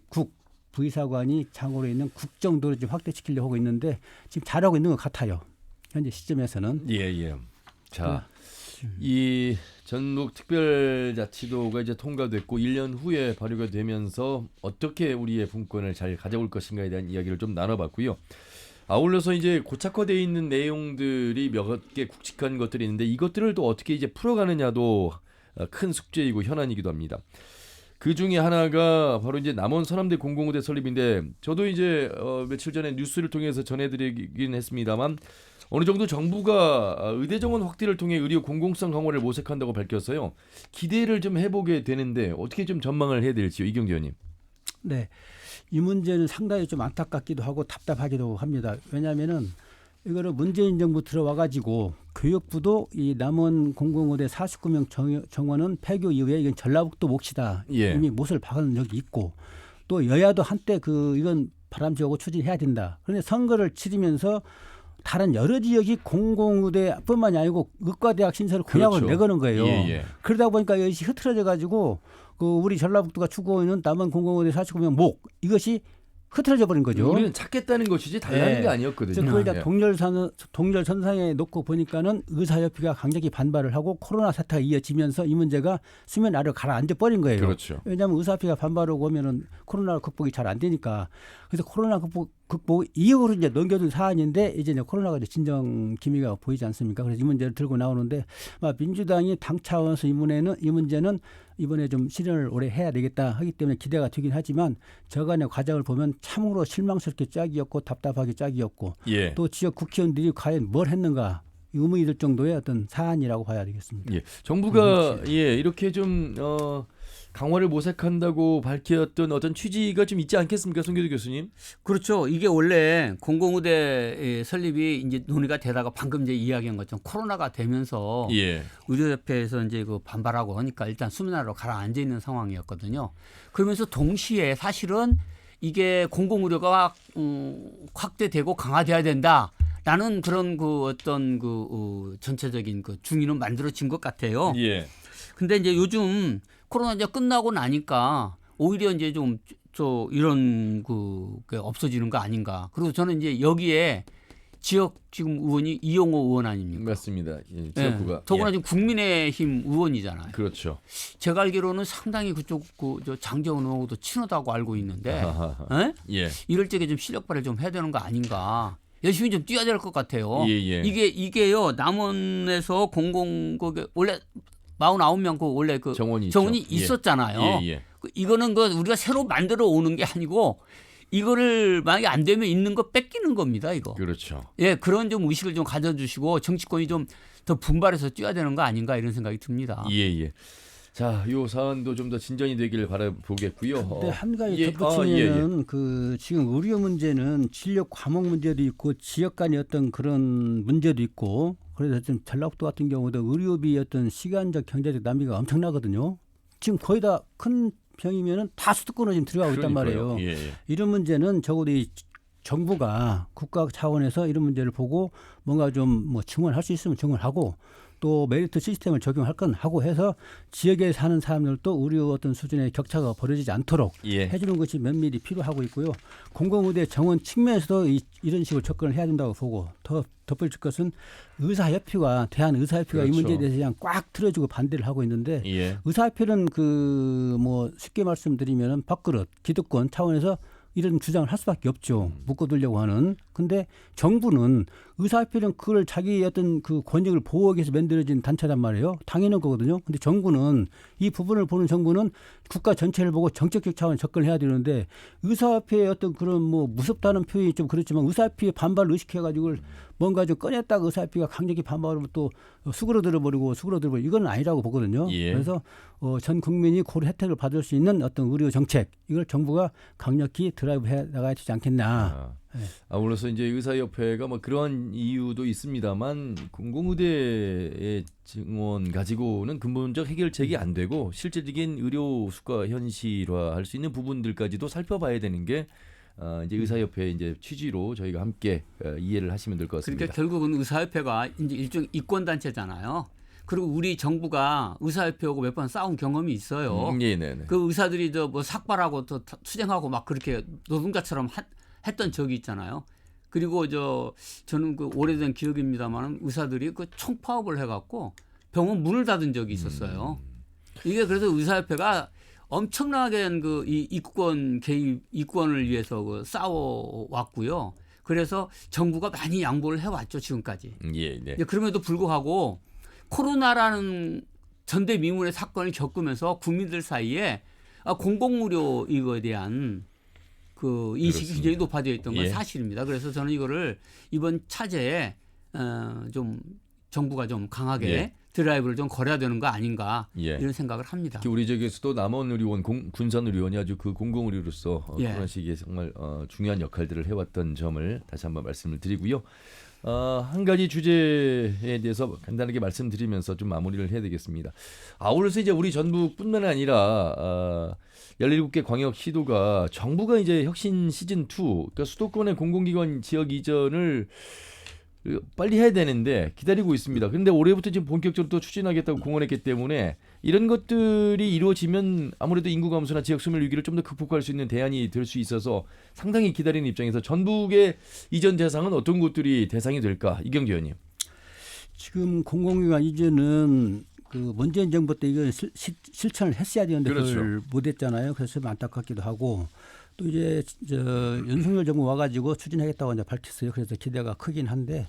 부의사관이 장으로 있는 국 정도로 좀 확대시키려고 하고 있는데 지금 잘하고 있는 것 같아요. 현재 시점에서는. 예, 예. 자, 이 전북 특별자치도가 이제 통과됐고 1년 후에 발효가 되면서 어떻게 우리의 분권을 잘 가져올 것인가에 대한 이야기를 좀 나눠봤고요. 아울러서 이제 고착화되어 있는 내용들이 몇 개 굵직한 것들이 있는데 이것들을 또 어떻게 이제 풀어가느냐도 큰 숙제이고 현안이기도 합니다. 그 중에 하나가 바로 이제 남원 서남대 공공의대 설립인데 저도 이제 며칠 전에 뉴스를 통해서 전해드리긴 했습니다만 어느 정도 정부가 의대 정원 확대를 통해 의료 공공성 강화를 모색한다고 밝혔어요. 기대를 좀 해보게 되는데 어떻게 좀 전망을 해야 될지요, 이경규 의원님. 네, 이 문제는 상당히 좀 안타깝기도 하고 답답하기도 합니다. 왜냐하면은 이거를 문재인 정부 들어와가지고 교육부도 이 남원 공공의대 49명 정원은 폐교 이후에 이건 전라북도 몫이다. 예. 이미 못을 박은 적이 있고 또 여야도 한때 이건 바람직하고 추진해야 된다. 그런데 선거를 치르면서 다른 여러 지역이 공공의대뿐만이 아니고 의과대학 신설을 공약을 그렇죠. 내거는 거예요. 예, 예. 그러다 보니까 이것이 흐트러져 가지고 우리 전라북도가 추구하는 남원 공공의대 49명 목 이것이 흐트러져 버린 거죠. 우리는 찾겠다는 것이지 달라는 네. 게 아니었거든요. 그걸 다 예. 동렬선상에 놓고 보니까는 의사협회가 강력히 반발을 하고 코로나 사태가 이어지면서 이 문제가 수면 아래로 가라앉아 버린 거예요. 그렇죠. 왜냐하면 의사협회가 반발하고 오면은 코로나 극복이 잘 안 되니까. 그래서 코로나 극복 이후로 이제 넘겨둔 사안인데 이제 코로나가 이제 진정 기미가 보이지 않습니까? 그래서 이 문제를 들고 나오는데 민주당이 당 차원에서 이 문제는 이번에 좀 실현을 오래 해야 되겠다 하기 때문에 기대가 되긴 하지만 저간의 과정을 보면 참으로 실망스럽게 짝이었고 답답하게 짝이었고 예. 또 지역 국회의원들이 과연 뭘 했는가 의문이 들 정도의 어떤 사안이라고 봐야 되겠습니다. 예. 정부가 이렇게 좀 강화를 모색한다고 밝혔던 어떤 취지가 좀 있지 않겠습니까, 송교도 교수님? 그렇죠. 이게 원래 공공의대 설립이 이제 논의가 되다가 방금 이제 이야기한 것처럼 코로나가 되면서 예. 의료협회에서 이제 그 반발하고 하니까 일단 수면화로 가라앉아 있는 상황이었거든요. 그러면서 동시에 사실은 이게 공공의료가 확대되고 강화돼야 된다라는 그런 그 어떤 그 전체적인 그 중의는 만들어진 것 같아요. 예. 근데 이제 요즘 코로나 이제 끝나고 나니까 오히려 이제 좀 이런 그 없어지는 거 아닌가. 그리고 저는 이제 여기에 지역 지금 의원이 이용호 의원 아닙니까? 맞습니다. 예, 지역구가. 더구나 예. 지금 국민의힘 의원이잖아요. 그렇죠. 제가 알기로는 상당히 그쪽 저 장재원 의원하고도 친하다고 알고 있는데 예? 예. 이럴 적에 좀 실력 발휘 좀 해야 되는 거 아닌가. 열심히 좀 뛰어야 될 것 같아요. 예, 예. 이게요 남원에서 공공국에 원래 49명 그 원래 그 정원이 있었잖아요. 예, 예. 이거는 그 우리가 새로 만들어 오는 게 아니고 이거를 만약에 안 되면 있는 거 뺏기는 겁니다. 이거. 그렇죠. 예, 그런 좀 의식을 좀 가져주시고 정치권이 좀 더 분발해서 뛰어야 되는 거 아닌가 이런 생각이 듭니다. 예, 예. 자, 요 사안도 좀 더 진전이 되길 바라보겠고요. 근데 한 가지 예, 덧붙이면은 그 지금 의료 문제는 진료 과목 문제도 있고 지역 간의 어떤 그런 문제도 있고 그래서 좀 전라북도 같은 경우도 의료비 어떤 시간적 경제적 낭비가 엄청나거든요. 지금 거의 다 큰 병이면은 다 수도권으로 지금 들어가고 있단 그러니까요. 말이에요. 예, 예. 이런 문제는 적어도 이 정부가 국가 차원에서 이런 문제를 보고 뭔가 좀 뭐 증언할 수 있으면 증언하고 또 메리트 시스템을 적용할 건 하고 해서 지역에 사는 사람들도 의료 어떤 수준의 격차가 벌어지지 않도록 예. 해주는 것이 면밀히 필요하고 있고요. 공공의대 정원 측면에서도 이런 식으로 접근을 해야 된다고 보고 더 덧붙일 것은 의사협회가 대한의사협회가 이 그렇죠. 문제에 대해서 그냥 꽉 틀어주고 반대를 하고 있는데 예. 의사협회는 그 뭐 쉽게 말씀드리면은 밥그릇 기득권 차원에서 이런 주장을 할 수밖에 없죠. 묶어두려고 하는. 근데 정부는 의사협회는 그걸 자기의 어떤 그 권익을 보호하기 위해서 만들어진 단체란 말이에요. 당연한 거거든요. 근데 정부는 이 부분을 보는 정부는 국가 전체를 보고 정책적 차원에 접근을 해야 되는데 의사협회의 어떤 그런 뭐 무섭다는 표현이 좀 그렇지만 의사협회의 반발을 의식해가지고 뭔가 좀 꺼냈다가 의사협회가 강력히 반발하면 또 수그러들어버리고 이건 아니라고 보거든요. 예. 그래서 전 국민이 고루 혜택을 받을 수 있는 어떤 의료 정책 이걸 정부가 강력히 드라이브 해 나가야 되지 않겠나. 아울러서 이제 의사협회가 뭐 그러한 이유도 있습니다만 공공의대의 증원 가지고는 근본적 해결책이 안 되고 실질적인 의료 수가 현실화할 수 있는 부분들까지도 살펴봐야 되는 게 이제 의사협회의 이제 취지로 저희가 함께 이해를 하시면 될 것 같습니다. 그러니까 결국은 의사협회가 이제 일종 이권 단체잖아요. 그리고 우리 정부가 의사협회하고 몇 번 싸운 경험이 있어요. 네, 네, 네. 그 의사들이 저 뭐 삭발하고 또 투쟁하고 막 그렇게 노동자처럼 했던 적이 있잖아요. 그리고 저는 그 오래된 기억입니다만 의사들이 그 총파업을 해갖고 병원 문을 닫은 적이 있었어요. 이게 그래서 의사협회가 엄청나게 그 이 이권을 위해서 그 싸워 왔고요. 그래서 정부가 많이 양보를 해왔죠 지금까지. 예, 네. 그럼에도 불구하고 코로나라는 전대미문의 사건을 겪으면서 국민들 사이에 공공의료 이거에 대한 그 인식이 그렇습니다. 굉장히 높아져 있던 건 예. 사실입니다. 그래서 저는 이거를 이번 차제에 좀 정부가 좀 강하게 예. 드라이브를 좀 걸어야 되는 거 아닌가 예. 이런 생각을 합니다. 특히 우리 지역에서도 남원의료원, 군산의료원이 아주 그 공공의료로서 예. 그런 시기에 정말 중요한 역할들을 해왔던 점을 다시 한번 말씀을 드리고요. 한 가지 주제에 대해서 간단하게 말씀드리면서 좀 마무리를 해야 되겠습니다. 아울러서 이제 우리 전북뿐만 아니라 17개 광역 시도가 정부가 이제 혁신 시즌 2, 그러니까 수도권의 공공기관 지역 이전을 빨리 해야 되는데 기다리고 있습니다. 그런데 올해부터 지금 본격적으로 또 추진하겠다고 공언했기 때문에 이런 것들이 이루어지면 아무래도 인구 감소나 지역 소멸 위기를 좀 더 극복할 수 있는 대안이 될 수 있어서 상당히 기다리는 입장에서 전북의 이전 대상은 어떤 곳들이 대상이 될까? 이경재 의원님. 지금 공공기관 이전은 그 문재인 정부 때 이걸 실천을 했어야 되는데 그렇죠. 그걸 못했잖아요. 그래서 좀 안타깝기도 하고 또 이제 윤석열 정부 와가지고 추진하겠다고 이제 밝혔어요. 그래서 기대가 크긴 한데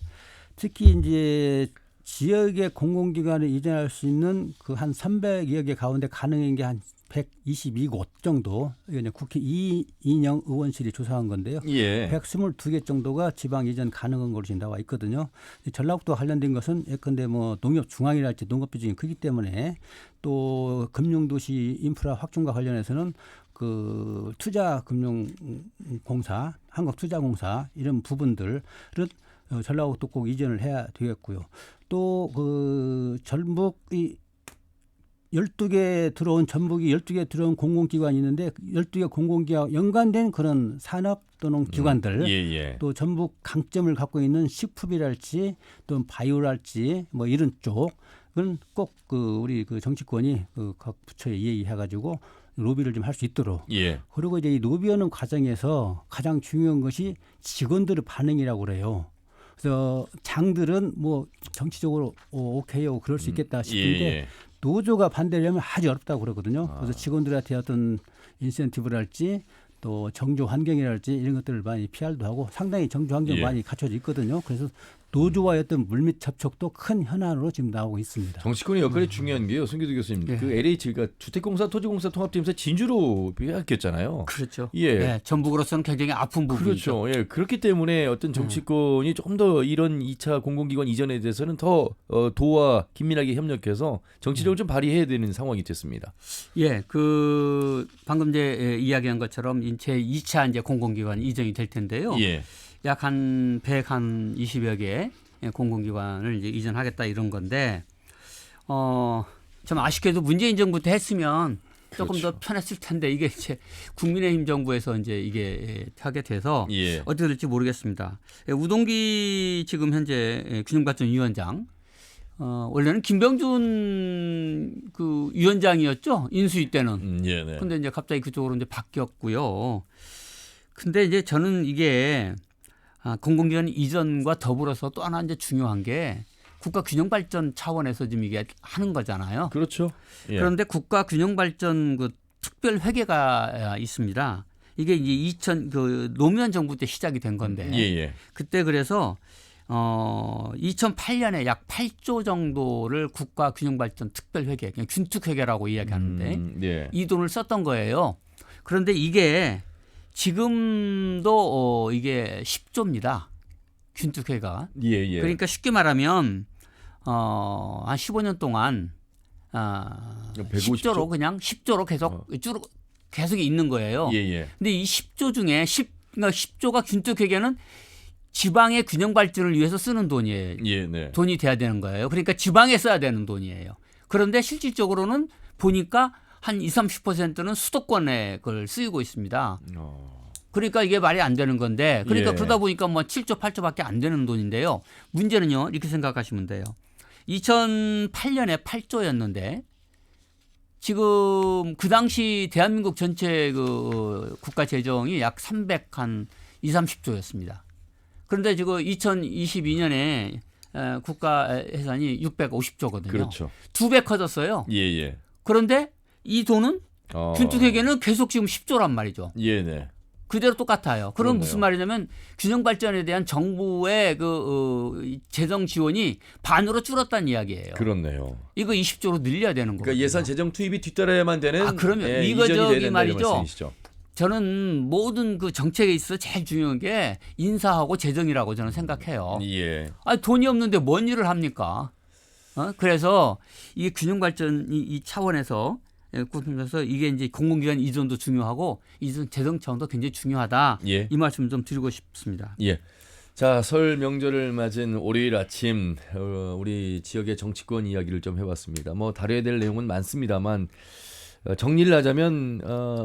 특히 이제 지역의 공공기관을 이전할 수 있는 그 한 300여 개 가운데 가능한 게 한 122곳 정도 이게 이제 국회 이인영 의원실이 조사한 건데요. 예. 122개 정도가 지방 이전 가능한 걸로 지금 나와 있거든요. 전라북도 관련된 것은 예컨대 뭐 농협 중앙이랄지 농업 비중이 크기 때문에 또 금융도시 인프라 확충과 관련해서는 그 투자금융공사, 한국투자공사 이런 부분들은 전라북도 꼭 이전을 해야 되겠고요. 또 그 전북이 12개 들어온 전북이 12개 들어온 공공기관이 있는데 12개 공공기관 연관된 그런 산업 또는 기관들 예. 또 전북 강점을 갖고 있는 식품이랄지 또 바이오랄지 뭐 이런 쪽은 꼭 그 우리 그 정치권이 그 각 부처에 얘기해가지고 로비를 좀 할 수 있도록. 예. 그리고 이제 이 로비하는 과정에서 가장 중요한 것이 직원들의 반응이라고 그래요. 그래서 장들은 뭐 정치적으로 오케이요 그럴 수 있겠다 싶은데 예. 노조가 반대를 하면 아주 어렵다고 그러거든요. 그래서 직원들한테 어떤 인센티브랄지 또 정조 환경이랄지 이런 것들을 많이 PR도 하고 상당히 정조 환경 예. 많이 갖춰져 있거든요. 그래서 노조와의 어떤 물밑 접촉도 큰 현안으로 지금 나오고 있습니다. 정치권의 역할이 중요한 게요. 송기도 교수님. 예. 그 LH 그러니까 주택공사 토지공사 통합되면서 진주로 바뀌었잖아요. 그렇죠. 예. 네, 전북으로서는 굉장히 아픈 부분이죠. 그렇죠. 예. 그렇기 때문에 어떤 정치권이 조금 더 이런 2차 공공기관 이전에 대해서는 더 도와 긴밀하게 협력해서 정치력을 좀 발휘해야 되는 상황이 됐습니다. 예, 그 방금 이제 이야기한 것처럼 제 2차 이제 공공기관 이전이 될 텐데요. 예. 약 한 120여 개 공공기관을 이제 이전하겠다 이런 건데, 좀 아쉽게도 문재인 정부 때 했으면 조금 그렇죠. 더 편했을 텐데 이게 이제 국민의힘 정부에서 이제 이게 하게 돼서 예. 어떻게 될지 모르겠습니다. 우동기 지금 현재 균형발전위원장. 원래는 김병준 그 위원장이었죠. 인수위 때는. 예, 네. 근데 이제 갑자기 그쪽으로 이제 바뀌었고요. 근데 이제 저는 이게 공공기관 이전과 더불어서 또 하나 이제 중요한 게 국가균형발전 차원에서 지금 이게 하는 거잖아요. 그렇죠. 예. 그런데 국가균형발전 그 특별회계가 있습니다. 이게 이제 그 노무현 정부 때 시작이 된 건데 예. 그때 그래서 2008년에 약 8조 정도를 국가균형발전 특별회계, 그냥 균특회계라고 이야기하는데 예. 이 돈을 썼던 거예요. 그런데 이게 지금도 이게 10조입니다. 균특회가. 예. 그러니까 쉽게 말하면 한 15년 동안 150조? 10조로 그냥 10조로 계속 있는 거예요. 예. 근데 이 10조 중에 그러니까 10조가 균특회계는 지방의 균형 발전을 위해서 쓰는 돈이에요. 예, 네. 돈이 돼야 되는 거예요. 그러니까 지방에 써야 되는 돈이에요. 그런데 실질적으로는 보니까 한 20-30%는 수도권에 그걸 쓰이고 있습니다. 그러니까 이게 말이 안 되는 건데 그러니까 예. 그러다 보니까 뭐 7조, 8조밖에 안 되는 돈인데요. 문제는요. 이렇게 생각하시면 돼요. 2008년에 8조였는데 지금 그 당시 대한민국 전체 그 국가 재정이 약 320-30조였습니다. 그런데 지금 2022년에 국가 예산이 650조거든요. 그렇죠. 2배 커졌어요. 예. 그런데 이 돈은 균특회계는 계속 지금 10조란 말이죠. 예, 네. 그대로 똑같아요. 그럼 그렇네요. 무슨 말이냐면 균형 발전에 대한 정부의 그 재정 지원이 반으로 줄었다는 이야기예요. 그렇네요. 이거 20조로 늘려야 되는 거예요. 그러니까 예산 재정 투입이 뒤따라야만 되는 그러면 이전이 돼야 저기 된다는 말이죠. 말씀이시죠. 저는 모든 그 정책에 있어 제일 중요한 게 인사하고 재정이라고 저는 생각해요. 예. 돈이 없는데 뭔 일을 합니까? 그래서 이 균형 발전 이 차원에서 그래서 이게 이제 공공기관 이전도 중요하고 이전 재정 차원도 굉장히 중요하다. 예. 이 말씀 좀 드리고 싶습니다. 예. 자, 설 명절을 맞은 월요일 아침 우리 지역의 정치권 이야기를 좀 해봤습니다. 뭐 다뤄야 될 내용은 많습니다만 정리를 하자면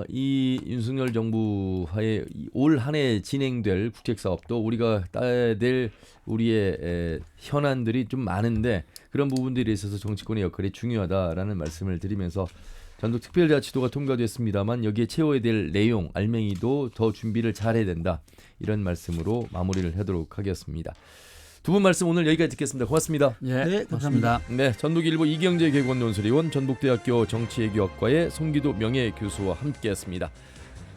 이 윤석열 정부하에 올 한 해 진행될 국책 사업도 우리가 따야 될 우리의 현안들이 좀 많은데 그런 부분들에 있어서 정치권의 역할이 중요하다라는 말씀을 드리면서 전북특별자치도가 통과됐습니다만 여기에 채워야 될 내용 알맹이도 더 준비를 잘해야 된다 이런 말씀으로 마무리를 하도록 하겠습니다. 두 분 말씀 오늘 여기까지 듣겠습니다. 고맙습니다. 네, 감사합니다. 네, 전북일보 이경재개관 논설위원, 전북대학교 정치외교학과의 송기도 명예교수와 함께했습니다.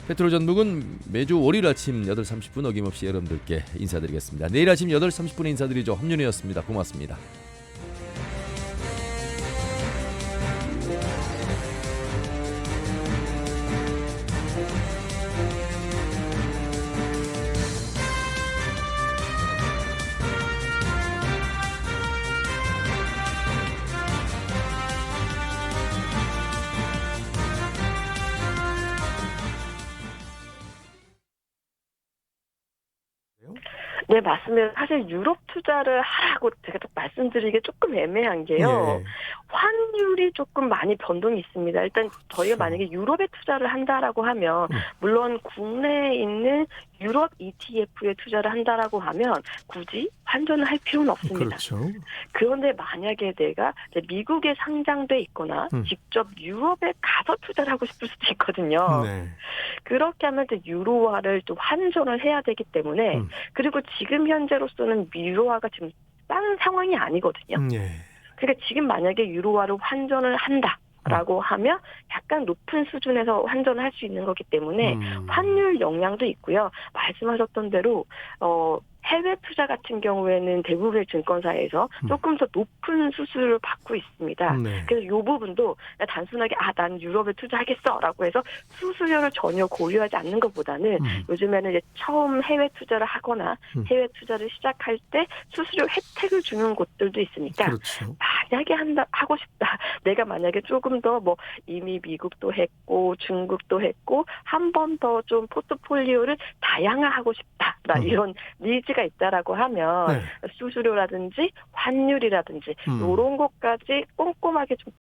페트로 전북은 매주 월요일 아침 8시 30분 어김없이 여러분들께 인사드리겠습니다. 내일 아침 8시 30분에 인사드리죠. 함윤혜였습니다. 고맙습니다. 네, 맞습니다. 사실 유럽 투자를 하라고 제가 또 말씀드리기 조금 애매한 게요. 예. 환율이 조금 많이 변동이 있습니다. 일단 저희가 그렇죠. 만약에 유럽에 투자를 한다라고 하면 물론 국내에 있는 유럽 ETF에 투자를 한다라고 하면 굳이 환전을 할 필요는 없습니다. 그렇죠. 그런데 만약에 내가 이제 미국에 상장돼 있거나 직접 유럽에 가서 투자를 하고 싶을 수도 있거든요. 네. 그렇게 하면 이제 유로화를 좀 환전을 해야 되기 때문에 그리고 지금 현재로서는 유로화가 지금 싼 상황이 아니거든요. 예. 그러니까 지금 만약에 유로화로 환전을 한다라고 하면 약간 높은 수준에서 환전을 할 수 있는 거기 때문에 환율 영향도 있고요. 말씀하셨던 대로 해외 투자 같은 경우에는 대부분의 증권사에서 조금 더 높은 수수료를 받고 있습니다. 네. 그래서 이 부분도 단순하게 난 유럽에 투자하겠어라고 해서 수수료를 전혀 고려하지 않는 것보다는 요즘에는 이제 처음 해외 투자를 하거나 해외 투자를 시작할 때 수수료 혜택을 주는 곳들도 있으니까 그렇죠. 만약에 하고 싶다. 내가 만약에 조금 더 뭐 이미 미국도 했고 중국도 했고 한 번 더 좀 포트폴리오를 다양화하고 싶다. 이런 니즈가 있다라고 하면 네. 수수료라든지 환율이라든지 이런 것까지 꼼꼼하게 좀